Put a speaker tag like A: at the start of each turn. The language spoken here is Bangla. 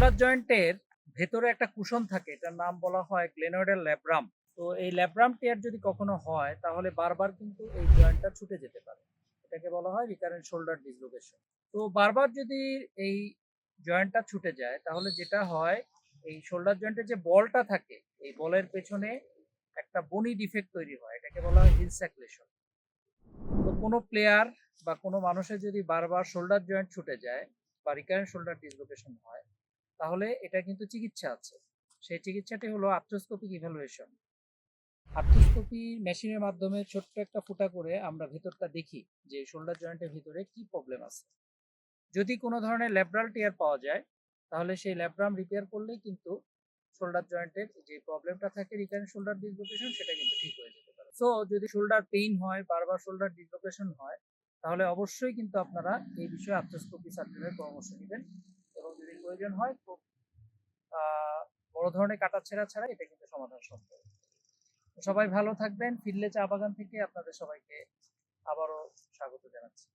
A: শোল্ডার জয়েন্টের ভেতরে একটা কুশন থাকে, এটার নাম বলা হয় গ্লেনয়েডাল ল্যাব্রাম। তো এই ল্যাব্রাম টিয়ার যদি কখনো হয় তাহলে বারবার কিন্তু এই জয়েন্টটা ছুটে যেতে পারে। এটাকে বলা হয় রিকারেন্ট শোল্ডার ডিসলোকেশন। তো বারবার যদি এই জয়েন্টটা ছুটে যায় তাহলে যেটা হয়, এই শোল্ডার জয়েন্টের যে বলটা থাকে এই বলের পেছনে একটা বনি ডিফেক্ট তৈরি হয়, এটাকে বলা হয় হিল স্যাকলেশন। তো কোনো প্লেয়ার বা কোনো মানুষের যদি বারবার শোল্ডার জয়েন্ট ছুটে যায় বা রিকারেন্ট শোল্ডার ডিসলোকেশন হয় তাহলে এটা কিন্তু চিকিৎসা আছে। সেই চিকিৎসাটি হলো আর্থ্রোস্কোপিক ইভ্যালুয়েশন। আর্থ্রোস্কোপি মেশিনের মাধ্যমে ছোট্ট একটা ফুটা করে আমরা ভেতরটা দেখি যে শোল্ডার জয়েন্টের ভিতরে কি প্রবলেম আছে। যদি কোনো ধরনের ল্যাব্রাল টিয়ার পাওয়া যায় তাহলে সেই ল্যাব্রাম রিপেয়ার করলেই কিন্তু শোল্ডার জয়েন্টের যে প্রবলেমটা থাকে রিকারেন্ট শোল্ডার ডিসলোকেশন সেটা কিন্তু ঠিক হয়ে যেতে পারে। সো যদি শোল্ডার পেইন হয়, বারবার শোল্ডার ডিসলোকেশন হয়, তাহলে অবশ্যই কিন্তু আপনারা এই বিষয়ে আর্থ্রোস্কোপি সার্জনের পরামর্শ নেবেন এবং যদি প্রয়োজন হয় খুব বড় ধরনের কাটাছেঁড়া ছাড়া এটা কিন্তু সমাধান সম্ভব। সবাই ভালো থাকবেন। ফিরলে চা বাগান থেকে আপনাদের সবাইকে আবারও স্বাগত জানাচ্ছি।